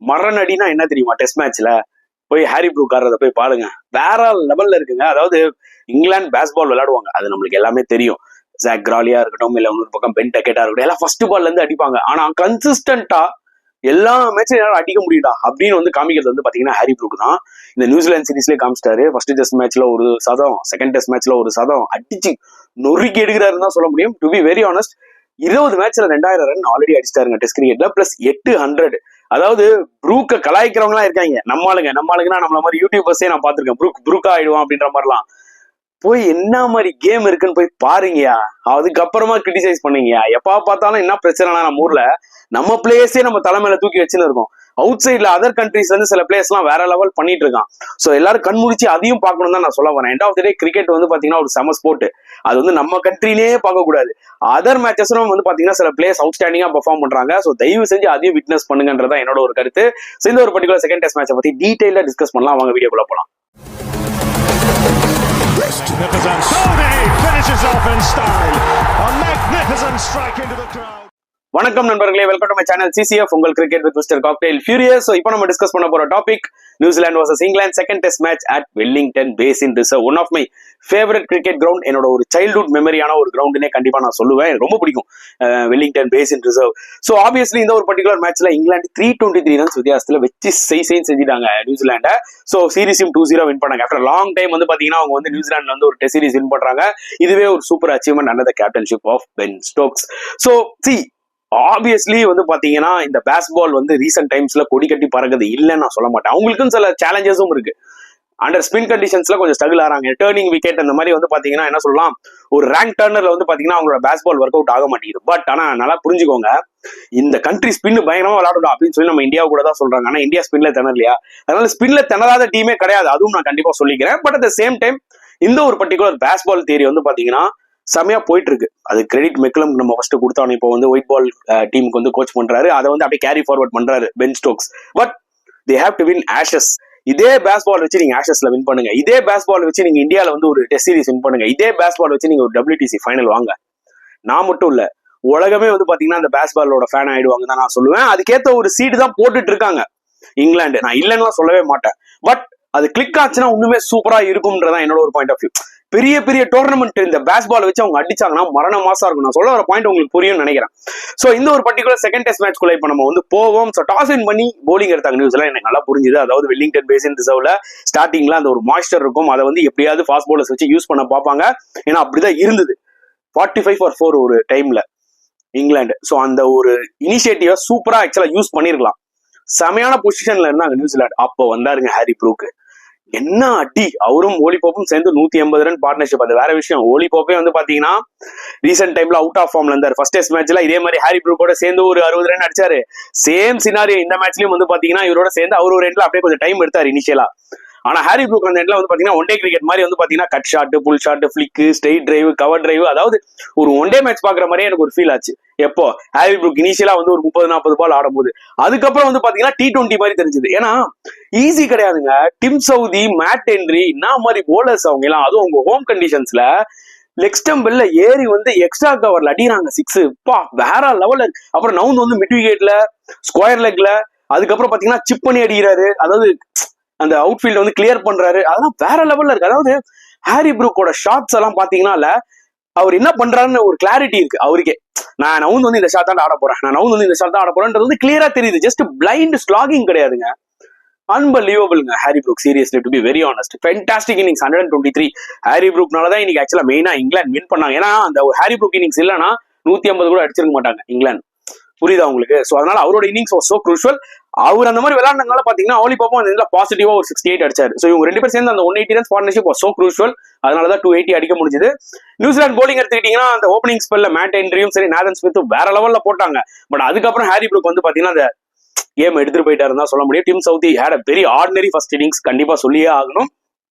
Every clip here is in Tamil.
மரண அடினா என்ன தெரியுமா? டெஸ்ட் மேட்ச்ல போய் ஹாரி ப்ரூக் ஆடுறத போய் பாருங்க, வேற லெவல்ல இருக்குங்க. அதாவது இங்கிலாந்து பேஸ்பால் விளையாடுவாங்க, அது நம்மளுக்கு எல்லாமே தெரியும். ஜாக் கிராலியா இருக்கட்டும், இல்ல இன்னொரு பக்கம் பென் டக்கெட்டா இருக்கட்டும், எல்லாம் ஃபர்ஸ்ட் பால்ல இருந்து அடிப்பாங்க. ஆனா கன்சிஸ்டன்டா எல்லா மேட்சும் என்னால அடிக்க முடியுதா அப்படின்னு வந்து காமிக்கிறது வந்து பாத்தீங்கன்னா ஹாரி ப்ரூக் தான். இந்த நியூசிலாந்து சீரீஸ்லயே காமிச்சிட்டாரு. ஃபர்ஸ்ட் டெஸ்ட் மேட்ச்ல ஒரு சதம், செகண்ட் டெஸ்ட் மேட்ச்ல ஒரு சதம் அடிச்சு நொறுக்கி எடுக்கிறாருன்னு தான் சொல்ல முடியும். டு பி வெரி ஆனஸ்ட், 20 மேட்ச்ல 2000 ரன் ஆல்ரெடி அடிச்சிட்டாருங்க டெஸ்ட் கிரிக்கெட்ல, பிளஸ் 800. அதாவது ப்ரூக்க கலாய்க்கிறவங்க எல்லாம் இருக்காங்க. நம்மளுக்குன்னா நம்மள மாதிரி யூடியூபர்ஸே நான் பாத்திருக்கேன், ப்ரூக்கா ஆயிடுவான் அப்படின்ற மாதிரிலாம். போய் என்ன மாதிரி கேம் இருக்குன்னு போய் பாருங்கயா, அதுக்கப்புறமா கிரிட்டிசைஸ் பண்ணீங்கயா. எப்ப பார்த்தாலும் என்ன பிரச்சனைனா, நம்ம ஊர்ல நம்ம பிளேயர்ஸே நம்ம தலைமையில தூக்கி வச்சுன்னு இருக்கோம். அவுட் சைட்ல அதர் கண்ட்ரீஸ்ல இருந்து சில பிளேயர்ஸ் எல்லாம் வேற லெவல் பண்ணிட்டு இருக்கான். சோ எல்லாரும் கண்முடிச்சு அதையும் பார்க்கணும் தான் நான் சொல்ல வரேன். End of the day cricket வந்து பாத்தீங்கன்னா ஒரு செம ஸ்போர்ட். அது வந்து நம்ம கண்ட்ரிலே பார்க்க கூடாது, அதர் மேட்சஸ்லும் வந்து பாத்தீங்கன்னா சில பிளேயர்ஸ் அவுட்ஸ்டாண்டிங்கா பெர்ஃபார்ம் பண்றாங்க. சோ தயவு செஞ்சு அதையும் விட்னஸ் பண்ணுங்கன்றதான் என்னோட ஒரு கருத்து. சோ இந்த ஒரு பர்டிகுலர் செகண்ட் டெஸ்ட் மேட்சை பத்தி டீடைலா டிஸ்கஸ் பண்ணலாம். வாங்க வீடியோக்குள்ள போலாம். வணக்கம் நண்பர்களே, welcome to my channel CCF, உங்கள் cricket with mister Cocktail Furious. இப்போ நம்ம டிஸ்கஸ் பண்ண போற topic New Zealand versus England second test match at Wellington Basin Reserve. One of my favourite cricket ground, என்னோட ஒரு சைல்ட்ஹுட் மெமரியான ஒரு கிரவுண்டுனே கண்டிப்பா நான் சொல்லுவேன். எனக்கு ரொம்ப பிடிக்கும் Wellington Basin reserve. So obviously இந்த ஒரு பர்டிகுலர் மேட்ச்ல இங்கிலாந்து 323 ரன்ஸ் வித்தியாசத்துல வச்சு செஞ்சுட்டாங்க நியூசிலாண்டை. ஸோ சீரீஸும் 2-0 வின் பண்ணாங்க. ஆஃப்டர் லாங் டைம் வந்து பாத்தீங்கன்னா அவங்க வந்து நியூசிலாந்து வந்து ஒரு டெஸ்ட் சீரீஸ் வின் பண்றாங்க. இதுவே ஒரு super achievement under the captainship of Ben Stokes. So obviously வந்து பாத்தீங்கன்னா இந்த பேஸ்பால் வந்து ரீசெண்ட் டைம்ஸ்ல கொடி கட்டி பறக்குது இல்லைன்னு நான் சொல்ல மாட்டேன். அவங்களுக்கும் சில சேலஞ்சஸும் இருக்கு. அண்டர் ஸ்பின் கண்டிஷன்ஸ்ல கொஞ்சம் ஸ்ட்ரகிள் ஆறாங்க. டேர்னிங் விக்கெட் அந்த மாதிரி வந்து பாத்தீங்கன்னா என்ன சொல்லலாம், ஒரு ரேங்க் டர்னர்ல வந்து பாத்தீங்கன்னா அவங்களோட பேஸ்பால் ஒர்க் அவுட் ஆக மாட்டேங்குது. பட் ஆனா நல்லா புரிஞ்சுக்கோங்க, இந்த கண்ட்ரி ஸ்பின் பயங்கரமா விளையாடும் அப்படின்னு சொல்லி நம்ம இந்தியா கூட தான் சொல்றாங்க. ஆனா இந்தியா ஸ்பின்ல திணறலையா? அதனால ஸ்பின்ல திணறாத டீமே கிடையாது, அதுவும் நான் கண்டிப்பா சொல்லிக்கிறேன். But at the same time இந்த ஒரு பர்டிகுலர் பேஸ்பால் தியரி வந்து பாத்தீங்கன்னா செமையா போயிட்டு இருக்கு. அது கிரெடிட் மெக்கலம் நம்ம ஃபர்ஸ்ட் கொடுத்தோம். இப்போ வந்து ஒயிட் பால் டீமுக்கு வந்து கோச் பண்றாரு, அதை வந்து அப்படியே கேரி ஃபார்வர்ட் பண்றாரு Ben Stokes. But they have to win Ashes. இதே பேஸ்பால் வச்சு நீங்க ஆஷஸ்ல வின் பண்ணுங்க, இதே பேஸ்பால் வச்சு நீங்க இந்தியாவில வந்து ஒரு டெஸ்ட் சீரிஸ் வின் பண்ணுங்க, இதே பேஸ்பால் வச்சு நீங்க ஒரு WTC ஃபைனல் வாங்க. நான் மட்டும் இல்ல, உலகமே வந்து பாத்தீங்கன்னா அந்த பேஸ்பாலோட ஃபேன் ஆயிடுவாங்க தான் நான் சொல்லுவேன். அதுக்கேற்ற ஒரு சீட் தான் போட்டுட்டு இருக்காங்க இங்கிலாந்து, நான் இல்லைன்னு சொல்லவே மாட்டேன். பட் அது கிளிக் ஆச்சுன்னா இன்னுமே சூப்பரா இருக்கும்ன்றதான் என்னோட ஒரு பாயிண்ட் ஆஃப் வியூ. பெரிய பெரிய டோர்னமெண்ட் இந்த பேஸ்பால் வச்சு அவங்க அடிச்சாங்கன்னா மரண மாசா இருக்கும். நான் சொல்ல வர பாயிண்ட் உங்களுக்கு புரியும் நினைக்கிறேன். சோ இந்த ஒரு பர்டிகுலர் செகண்ட் டெஸ்ட் மேட்ச் குள்ள இப்ப நம்ம வந்து போவோம். சோ டாஸ் வின் பண்ணி போலிங் எடுத்தாங்க நியூஸ்ல, எனக்கு நல்லா புரிஞ்சுது. அதாவது வெல்லிங்டன் பேசின் ரிசர்வ்ல ஸ்டார்டிங்ல அந்த ஒரு மாய்ஸ்டர் இருக்கும், அதை வந்து எப்படியாவது ஃபாஸ்ட் பாலர்ஸ் வச்சு யூஸ் பண்ண பார்ப்பாங்க. ஏன்னா அப்படிதான் இருந்தது 45-4 ஒரு டைம்ல இங்கிலாந்து. சோ அந்த ஒரு இனிஷியேட்டிவ் சூப்பரா ஆக்சுவலா யூஸ் பண்ணிருக்கலாம். செமையான பொசிஷன்ல இருந்தாங்க நியூசிலாந்து. அப்போ வந்தாருங்க ஹாரி ப்ரூக், என்ன அடி! அவரும் ஓலி போப்பும் சேர்ந்து 180 ரன் பார்ட்னர்ஷிப். அது வேற விஷயம். ஓலி போப்பே வந்து பாத்தீங்கன்னா ரீசெண்ட் டைம்ல அவுட் ஆஃப் ஃபார்ம்ல இருந்தாரு. ஃபர்ஸ்ட் டெஸ்ட் மேட்ச்ல இதே மாதிரி ஹாரி ப்ரூக்கோட சேர்ந்து ஒரு 60 ரன் அடிச்சாரு. சேம் சினாரியோ இந்த மேட்ச்லயும் வந்து பாத்தீங்கன்னா இவரோட சேர்ந்து அவர் ஒரு எண்ட்ல அப்படியே கொஞ்சம் டைம் எடுத்தாரு இனிஷியலா. ஆனா ஹாரி ப்ரூக் அந்த எண்ட்ல வந்து பாத்தீங்கன்னா ஒன் டே கிரிக்கெட் மாதிரி வந்து பாத்தீங்கன்னா cut shot, pull shot, flick, straight drive, cover drive, அதாவது ஒரு ஒன் டே மேட்ச் பாக்குற மாதிரியே எனக்கு ஒரு ஃபீல் ஆச்சு. எப்போ ஹாரி ப்ரூக் இனிஷியலா வந்து ஒரு 30-40 பால் ஆடும்போது, அதுக்கப்புறம் வந்து பாத்தீங்கன்னா T20 மாதிரி தெரிஞ்சது. ஏன்னா ஈஸி கிடையாதுங்க. டிம் சவுதி, மேட் ஹென்ரி, என்ன மாதிரி போலர்ஸ் அவங்க எல்லாம், அதுவும் அவங்க ஹோம் கண்டிஷன்ஸ்ல லெக் ஸ்டம்பிள்ல ஏறி வந்து எக்ஸ்ட்ரா கவர்ல அடிக்கிறாங்க 6. வேற லெவல்ல. அப்புறம் நவுந்து வந்து மிட் விக்கெட்ல, ஸ்கொயர் லெக்ல, அதுக்கப்புறம் பாத்தீங்கன்னா சிப் பண்ணி அடிக்கிறாரு. அதாவது அந்த அவுட்ஃபீல்ட் வந்து கிளியர் பண்றாரு. அதெல்லாம் வேற லெவல்ல இருக்கு. அதாவது ஹாரி ப்ரூக்கோட ஷாட்ஸ் எல்லாம் பாத்தீங்கன்னா அவர் என்ன பண்றாருன்னு ஒரு கிளாரிட்டி இருக்கு அவருக்கே. நான் நவுந்து வந்து இந்த ஷாட் தான் ஆட போறேன், நான் நவுந்து வந்து இந்த ஷாட் தான் ஆட போறேன்றது வந்து கிளியரா தெரியுது. ஜஸ்ட் பிளைண்ட் ஸ்லாகிங் கிடையாதுங்க. அன்பலிவபிள்ங்க Harry Brook. Seriously to be very honest, fantastic innings 123. ஹாரி ப்ரூக்னாலதான் இன்னைக்கு ஆக்சுவலா மெயினா இங்கிலாந்து வின் பண்ணாங்க. ஏன்னா அந்த ஹாரி ப்ரூக் இன்னிங்ஸ் இல்லைன்னா 150 கூட அடிச்சிருக்க மாட்டாங்க இங்கிலாந்து. புரியுதா உங்களுக்கு? சோ அதனால அவரோட இன்னிங்ஸ் வாஸ் சோ க்ரூஷியல். அவர் அந்த மாதிரி விளையாடுறதுனால பாத்தீங்கன்னா ஓலி பாப்பா அந்த பாசிட்டிவா ஒரு 68 அடிச்சாரு. சோ இவங்க ரெண்டு பேர் சேர்ந்து அந்த 180 runs partnership was so crucial. அதனாலதான் 280 அடிக்க முடிஞ்சது. நியூசிலாந்து போலிங் எடுத்துக்கிட்டீங்கன்னா அந்த ஓப்பனிங் ஸ்பெல்ல மேட் ஹென்ரியும் சரி, நாதன் ஸ்மித்தும் வேற லெவல்ல போட்டாங்க. பட் அதுக்கப்புறம் ஹாரி ப்ரூக் வந்து பாத்தீங்கன்னா அந்த கேம் எடுத்துட்டு போயிட்டாருன்னு தான் சொல்ல முடியும். Tim Southee had a very ordinary first innings, கண்டிப்பா சொல்லியே ஆகணும்.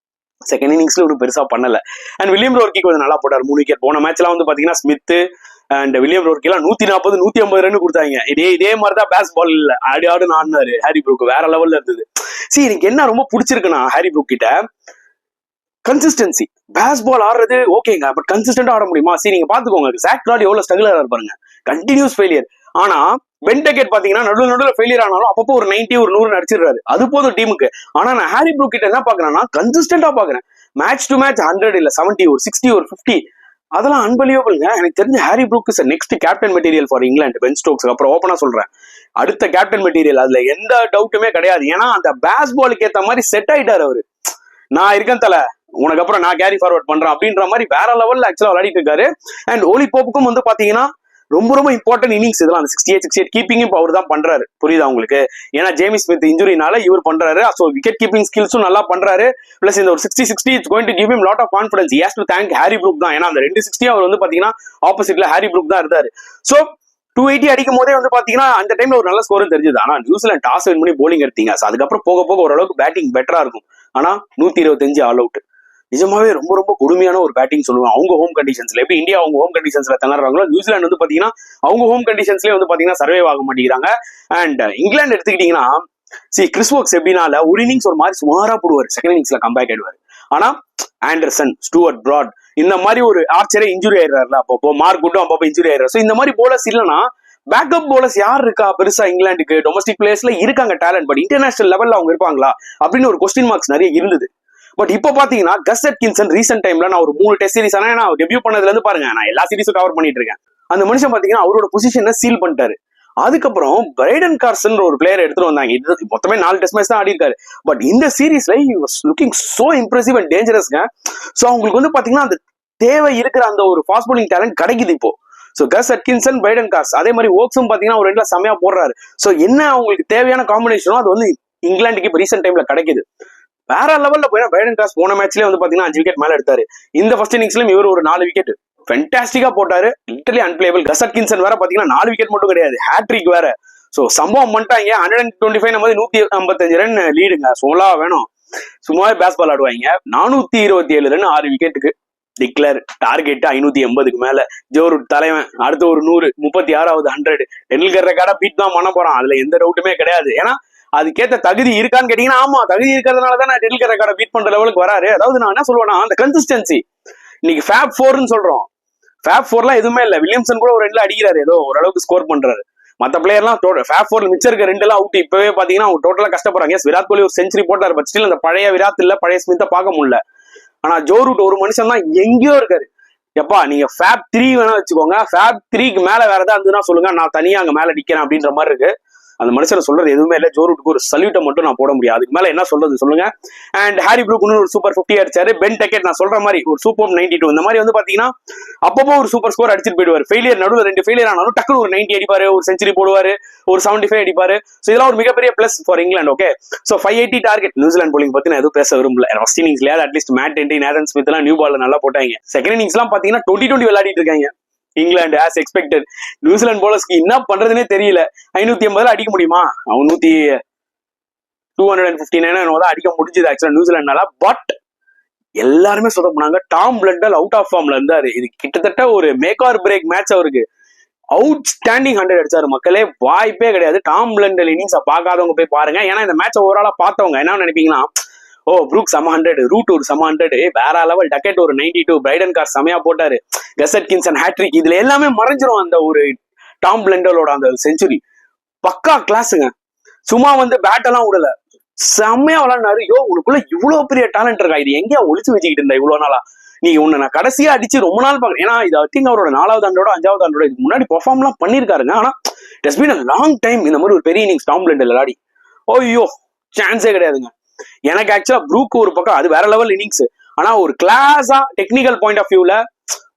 செகண்ட் இன்னிங்ஸ்ல ஒரு பெருசா பண்ணல. அண்ட் வில்லியம் ரோர்கி கொஞ்சம் நல்லா போட்டார், 3 விக்கெட். போன மேட்ச்ல வந்து பாத்தீங்கன்னா ஸ்மித் அண்ட் வில்லியம் ரோர்கி எல்லாம் 140-150 ரன் கொடுத்தாங்க. இதே மாதிரிதான் பேஸ்பால் இல்ல ஆடுன்னு ஆடினாரு ஹாரி ப்ரூக். வேற லெவல்ல இருந்தது. சரி, எனக்கு என்ன ரொம்ப பிடிச்சிருக்குன்னா ஹாரி ப்ரூக் கிட்ட கன்சிஸ்டன்சி. பேஸ்பால் ஆடுறது ஓகேங்க, பட் கன்சிஸ்டன்டா ஆட முடியுமா? சரி நீங்க பாத்துக்கோங்க, ஜாக் கிராலி எவ்வளவு ஸ்ட்ரகிள் ஆகிறாரு பாருங்க. Continuous failure. ஆனா பென்டெகெட் பாத்தீங்கன்னா நடுவில் ஃபெயிலியர் ஆனாலும் அப்பப்போ ஒரு 90 ஒரு 100 அடிச்சிடுறாரு, அது போதும் டீமுக்கு. ஆனா நான் ஹாரி ப்ரூக் கிட்ட என்ன பாக்குறேன்னா கன்சிஸ்டன்டா பாக்குறேன். மேட்ச் டு மேட்ச் 100 இல்ல 70 ஒரு 60 ஒரு 50, அதெல்லாம் அன்பலியபிள்ங்க. எனக்கு தெரிஞ்ச Harry Brook is next captain material for England. Ben Stokes அப்புறம் ஓப்பனா சொல்றேன், அடுத்த கேப்டன் மெட்டீரியல், அதுல எந்த டவுட்டுமே கிடையாது. ஏன்னா அந்த பேஸ் பாலுக்கு ஏத்த மாதிரி செட் ஆயிட்டாரு அவரு. நான் இருக்கேன் தல, உனக்கு அப்புறம் நான் கேரி ஃபார்வர்ட் பண்றேன் அப்படின்ற மாதிரி வேற லெவல்ல ஆக்சுவலா விளையாடிட்டு இருக்காரு. அண்ட் ஓலி போப்புக்கும் வந்து பாத்தீங்கன்னா ரொம்ப ரொம்ப இம்பார்ட்டன்ட் இன்னிங்ஸ் இதெல்லாம். அந்த 68 கீப்பிங்கும் இப்போ அவர் தான் பண்றாரு, புரியுதா உங்களுக்கு? ஏன்னா ஜேமி ஸ்மித் இன்ஜுரினால இவர் பண்றாரு. ஸோ விக்கெட் கீப்பிங் ஸ்கில்ஸும் நல்லா பண்றாரு. பிளஸ் இந்த ஒரு 60 it's going to give him lot of confidence. He has to thank Harry Brook தான். ஏன்னா அந்த 260 அவர் வந்து பாத்தீங்கன்னா ஆப்போசிட்ல ஹாரி ப்ரூக் தான் இருந்தாரு. ஸோ 280 அடிக்கும் போதே வந்து பாத்தீங்கன்னா அந்த டைம்ல ஒரு நல்ல ஸ்கோரும் தெரிஞ்சது. ஆனா நியூசிலாந்து டாஸ் வின் பண்ணி போலிங் எடுத்தீங்க. அதுக்கப்புறம் போக போக ஓரளவுக்கு பேட்டிங் பெட்டரா இருக்கும். ஆனா 125 ஆல் அவுட், நிஜமாவே ரொம்ப ரொம்ப கொடுமையான ஒரு பேட்டிங் சொல்லுவாங்க. அவங்க ஹோம் கண்டிஷன்ஸ்ல எப்படி இந்தியா அவங்க ஹோம் கண்டிஷன்ஸ்ல திணறாங்களோ, நியூசிலாந்து வந்து பாத்தீங்கன்னா அவங்க ஹோம் கண்டிஷன்ஸ்லயே வந்து பாத்தீங்கன்னா சர்வைவ் ஆக மாட்டேங்கிறாங்க. அண்ட் இங்கிலாந்து எடுத்துக்கிட்டீங்கன்னா கிறிஸ் வோக்ஸ் எப்படினால ஒரு இன்னிங்ஸ் ஒரு மாதிரி சுமாரா போடுவார், செகண்ட் இன்னிங்ஸ்ல கம்பேக் ஆயிடுவார். ஆனா ஆண்டர்சன், ஸ்டூவர்ட் பிராட், இந்த மாதிரி ஒரு ஆர்ச்சரே இன்ஜுரி ஆயிடுறாருல, அப்பப்போ மார்க் குட்டும் அப்பப்போ இன்ஜுரி ஆயிடுறாரு. ஸோ இந்த மாதிரி போலர்ஸ் இல்லைன்னா பேக்கப் போலர்ஸ் யார் இருக்கா பெருசா இங்கிலாந்துக்கு? டொமஸ்டிக் பிளேயர்ஸ்ல இருக்காங்க டேலண்ட், பட் இன்டர்நேஷனல் லெவல்ல அவங்க இருப்பாங்களா அப்படின்னு ஒரு கொஸ்டின் மார்க்ஸ் நிறைய இருந்தது. பட் இப்போ பாத்தீங்கன்னா கஸ் அட்கின்சன் ரீசென்ட் டைம்ல நான் ஒரு 3 டெஸ்ட் சீரிஸ் ஆனா நான் டெபியூ பண்ணதுல இருந்து பாருங்க, நான் எல்லா சீரிஸும் கவர் பண்ணிட்டு இருக்கேன். அந்த மனுஷன் பாத்தீங்கன்னா அவரோட பொசிஷனை சீல் பண்ணிட்டாரு. அதுக்கப்புறம் பிரைடன் கார்சன் ஒரு பிளேயர் எடுத்துட்டு வந்தாங்க. இது மொத்தமே 4 டெஸ்ட் மேட்ச் தான் ஆடி இருக்காரு. பட் இந்த சீரீஸ்ல லுக்கிங் சோ இம்ப்ரெசிவ் அண்ட் டேஞ்சரஸ்ங்க. சோ அவங்களுக்கு வந்து பாத்தீங்கன்னா அந்த தேவை இருக்கிற அந்த ஒரு ஃபாஸ்ட் பவுலிங் டேலண்ட் கிடைக்குது இப்போ. சோ கஸ் அட்கின்சன், பிரைடன் கார்ஸ், அதே மாதிரி ஓக்ஸும் பாத்தீங்கன்னா ஒரு 2 செமையா போடுறாரு. சோ என்ன அவங்களுக்கு தேவையான காம்பினேஷனோ அது வந்து இங்கிலாந்துக்கு இப்போ ரீசென்ட் டைம்ல கிடைக்குது. வேற லெவல்ல போய் பிரைடன் கார்ஸ் போன மேட்ச்லயே வந்து பாத்தீங்கன்னா 5 விக்கெட் மேல எடுத்தாரு. இந்த ஃபர்ஸ்ட் இன்னிங்ஸ்லயும் இவர் ஒரு 4 விக்கெட் ஃபென்டாஸ்டிக்கா போட்டாரு. Literally unplayable. கஸ் அட்கின்சன் வேற பாத்தீங்கன்னா 4 விக்கெட் மட்டும் கிடையாது, ஹேட்ரிக் வேற. சோ சம்பவம் பண்ணிட்டாங்க. 125 155 ரன் லீடுங்க. சொல்லா வேணும், சும்மாவே பேஸ் பால் ஆடுவாங்க. 427 ரன் 6 விக்கெட்டுக்கு டிக்ளேர். டார்கெட் 580க்கு மேல. ஜோரூட் தலைவன் அடுத்த ஒரு 100, 36வது 100. டெண்டுல்கர் ரெக்கார்டா பீட் தான் பண்ண போறான், அதுல எந்த டவுட்டுமே கிடையாது. ஏன்னா அதுக்கேற்ற தகுதி இருக்கான்னு கேட்டீங்கன்னா ஆமா, தகுதி இருக்கிறதுனால தான் நான் டெண்டுல்கர் ரெக்கார்டை பீட் பண்ற லெவலுக்கு வராரு. அதாவது நான் என்ன சொல்லுவேன்னா அந்த கன்சிஸ்டன்சி. இன்னைக்கு ஃபேப் 4ன்னு சொல்றோம், ஃபேப் 4லாம் எதுவுமே இல்லை. வில்லியம்சன் கூட ஒரு 2 அடிக்கிறாரு, ஏதோ ஓரளவுக்கு ஸ்கோர் பண்றாரு. மற்ற பிளேயர்லாம் ஃபேப் 4 மிச்சம் இருக்க 2 அவுட். இப்பவே பாத்தீங்கன்னா அவங்க டோட்டலா கஷ்டப்படுறாங்க. விராட் கோலி ஒரு செஞ்சுரி போட்டாரு, பட் ஸ்டில் அந்த பழைய விராட் இல்ல, பழைய ஸ்மித்தை பார்க்க முடியல. ஆனா ஜோரூட் ஒரு மனுஷன் தான் எங்கேயோ இருக்காரு. எப்பா நீங்க ஃபேப் 3 வேணா வச்சுக்கோங்க, ஃபேப் 3க்கு மேல வேற ஏதாவது இருந்துன்னா சொல்லுங்க, நான் தனியா அங்க மேல நிக்கிறேன் அப்படின்ற மாதிரி இருக்கு. அந்த மனுஷனை சொல்றது எதுவுமே இல்லை. ஜோரூட்டுக்கு ஒரு சல்யூட்டை மட்டும் நான் போட முடியாது, அதுக்கு மேல என்ன சொல்றது சொல்லுங்க. அண்ட் ஹாரி ப்ரூக் ஒரு சூப்பர் 50 அடிச்சாரு. பென் டெக்கெட் நான் சொல்ற மாதிரி ஒரு சூப்பர் 92. இந்த மாதிரி வந்து பாத்தீங்கன்னா அப்பப்போ ஒரு சூப்பர் ஸ்கோர் அடிச்சுட்டு போயிடுவார். ஃபெயிலியர் நடுவில் 2 ஃபெயிலியர் ஆனாலும் டக்குனு ஒரு 90 அடிப்பாரு, ஒரு செஞ்சுரி போடுவாரு, ஒரு 75 அடிப்பாரு. ஸோ இதெல்லாம் ஒரு மிகப்பெரிய plus for England. Okay, so 580 target. New Zealand bowling பத்தி நான் எதுவும் பேச விரும்பல. ஃபர்ஸ்ட் இன்னிங்ஸ்ல at least Matt Henry, Nathan Smith எல்லாம் நியூ பால்ல நல்லா போட்டாங்க. செகண்ட் இன்னிங்ஸ் எல்லாம் பாத்தீங்கன்னா 20-20 விளையாடிட்டு இருக்காங்க இங்கிலாந்து ஆஸ் எக்ஸ்பெக்டட். நியூசிலாந்து போலர்ஸ்க்கு என்ன பண்றதுன்னே தெரியல. 580 அடிக்க முடியுமா? அவன் 259 தான் அடிக்க முடிஞ்சது ஆக்சுவலா நியூசிலாண்டால. பட் எல்லாருமே சொல்ல போனாங்க டாம் பிளண்டல் அவுட் ஆஃப் ஃபார்ம்ல இருந்தாரு. இது கிட்டத்தட்ட ஒரு மேக் ஆர் பிரேக் மேட்ச் அவருக்கு. அவுட் ஸ்டாண்டிங் 100 அடிச்சாரு. மக்களே வாய்ப்பே கிடையாது. டாம் பிளண்டல் இன்னிங்ஸை பார்க்காதவங்க போய் பாருங்க. ஏன்னா இந்த மேட்சை ஓவராலா பார்த்தவங்க என்ன நினைப்பீங்கன்னா, ஓ ப்ரூக் செம 100, ரூட் ஒரு செம 100, வேற லெவல், டக்கெட் ஒரு 92, பிரைடன் கார் செமையா போட்டாரு, கஸ் அட்கின்சன் ஹேட்ரிக், இதுல எல்லாமே மறைஞ்சிரும் அந்த ஒரு டாம் பிளண்டலோட அந்த செஞ்சுரி. பக்கா கிளாஸுங்க. சும்மா வந்து பேட் எல்லாம் விடல, செம்மையா விளையாடினாரு. யோ உனக்குள்ள இவ்வளவு பெரிய டேலண்ட் இருக்கா, இது எங்கேயா ஒளிச்சு வச்சுக்கிட்டு இருந்தா இவ்வளவு நாளா? நீ உன்னை நான் கடைசியா அடிச்சு ரொம்ப நாள் பாக்குறேன். ஏன்னா இது ஐ திங்க் அவரோட 4வது ஆண்டோட 5வது ஆண்டோட இதுக்கு முன்னாடி பெர்ஃபார்ம் எல்லாம் பண்ணிருக்காருங்க. ஆனா it has been a long time இந்த மாதிரி ஒரு பெரிய இன்னிங்ஸ் டாம் பிளண்டல் விளையாடி. ஓய்யோ சான்ஸே கிடையாதுங்க. எனக்கு ஆக்சுவலா ப்ரூக் ஒரு பக்கம் அது வேற லெவல் இன்னிங்ஸ். ஆனா ஒரு கிளாஸா டெக்னிக்கல் பாயிண்ட் ஆஃப் வியூல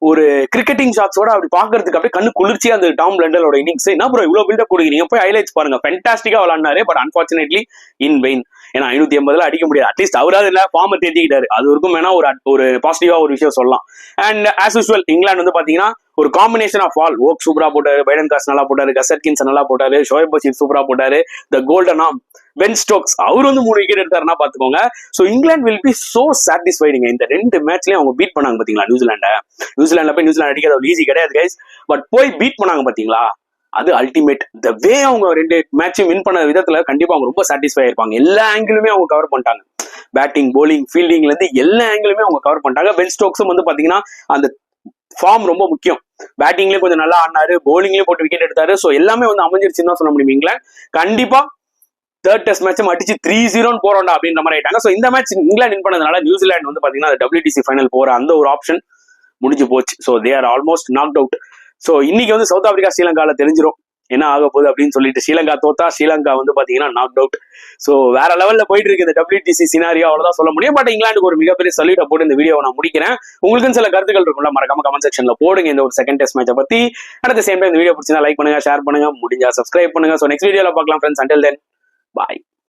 ஒரு கிரிக்கெட்டிங் ஷாட்ஸோட அப்படி பாக்குறதுக்கு அப்படியே கண்ணு குளிர்ச்சியா அந்த டாம் பிளண்டலோட இன்னிங்ஸ். என்ன ப்ரோ இவ்வளவு பில்டப் கொடுக்குறீங்க, போய் ஹைலைட்ஸ் பாருங்க. ஃபென்டாஸ்டிக்கா விளையாடினாரு. But unfortunately in vain. ஏன்னா 580 அடிக்க முடியாது. அட்லீஸ்ட் அவராது இல்ல ஃபார்மை தேத்திக்கிட்டாரு, அது வரைக்கும் வேணா ஒரு பாசிட்டிவா ஒரு விஷயம் சொல்லலாம். அண்ட் ஆஸ் யூஸ்வல் இங்கிலாந்து வந்து பாத்தீங்கன்னா ஒரு காம்பினேஷன் ஆஃப் ஆல். ஓக் சூப்பரா போட்டாரு, பைடன் காஸ் நல்லா போட்டாரு, கஸ் அட்கின்சன் நல்லா போட்டாரு, ஷோயப் பஷீர் சூப்பரா போட்டாரு, the golden arm Ben Stokes அவர் வந்து 3 விக்கெட் எடுத்தாருன்னா பாத்துக்கோங்க. So England will be so சாட்டிஸ்ஃபைடுங்க. இந்த 2 மேட்ச்லயும் அவங்க பீட் பண்ணாங்க பாத்தீங்களா நியூசிலாண்ட்ல போய் நியூசிலாந்து அடிக்கிறது அவ்வளவு ஈஸி கிடையாது கைஸ். பட் போய் பீட் பண்ணாங்க பாத்தீங்களா, அது அல்டிமேட். த வே அவங்க 2 மேட்சையும் வின் பண்ண விதத்துல கண்டிப்பா அவங்க ரொம்ப சாட்டிஸ்ஃபை ஆயிருப்பாங்க. எல்லா ஆங்கிளுமே அவங்க கவர் பண்ணிட்டாங்க. பேட்டிங், போலிங், ஃபீல்டிங்ல இருந்து எல்லா ஆங்கிளுமே அவங்க கவர் பண்ணிட்டாங்க. பென் ஸ்டோக்ஸும் வந்து பாத்தீங்கன்னா அந்த ஃபார்ம் ரொம்ப முக்கியம். பேட்டிங்லயும் கொஞ்சம் நல்லா ஆடினாரு, பவுலிங்லயும் போட்டு விக்கெட் எடுத்தாரு. ஸோ எல்லாமே வந்து அமைஞ்சிருச்சுன்னு தான் சொல்ல முடியும். இங்கிலாந்து கண்டிப்பா தேர்ட் டெஸ்ட் மேட்ச் அடிச்சு 3-0 போறோம்டா அப்படின்ற மாதிரி ஆயிட்டாங்க. ஸோ இந்த மேட்ச் இங்கிலாந்து வின் பண்ணதுனால நியூசிலாந்து வந்து பாத்தீங்கன்னா WTC ஃபைனல் போற அந்த ஒரு ஆப்ஷன் முடிஞ்சு போச்சு. So they are almost knocked out. So இன்னைக்கு வந்து சவுத் ஆப்பிரிக்கா ஸ்ரீலங்கால தெரிஞ்சிடும் என்ன ஆக போகுது அப்படின்னு சொல்லிட்டு. ஸ்ரீலங்கா தோத்தா ஸ்ரீலங்கா வந்து பாத்தீங்கன்னா நாக்ட் அவுட். ஸோ வேற லெவல்ல போயிட்டு இருக்கு இந்த WTC சினாரியோ, அவ்வளவுதான் சொல்ல முடியும். பட் இங்கிலாந்துக்கு ஒரு மிகப்பெரிய சல்யூட்டை போட்டு இந்த வீடியோ நான் முடிக்கிறேன். உங்களுக்கும் சில கருத்துக்கள் இருக்கும்ல, மறக்காம கமெண்ட் செக்ஷன்ல போடுங்க இந்த ஒரு செகண்ட் டெஸ்ட் மேட்சை பத்தி. அட் த சேம் டைம் இந்த வீடியோ பிடிச்சா லைக் பண்ணுங்க, ஷேர் பண்ணுங்க, முடிஞ்சா சப்ஸ்கிரைப் பண்ணுங்க. ஸோ நெக்ஸ்ட் வீடியோல பார்க்கலாம் ஃப்ரெண்ட்ஸ். அண்டில் தென் பாய்.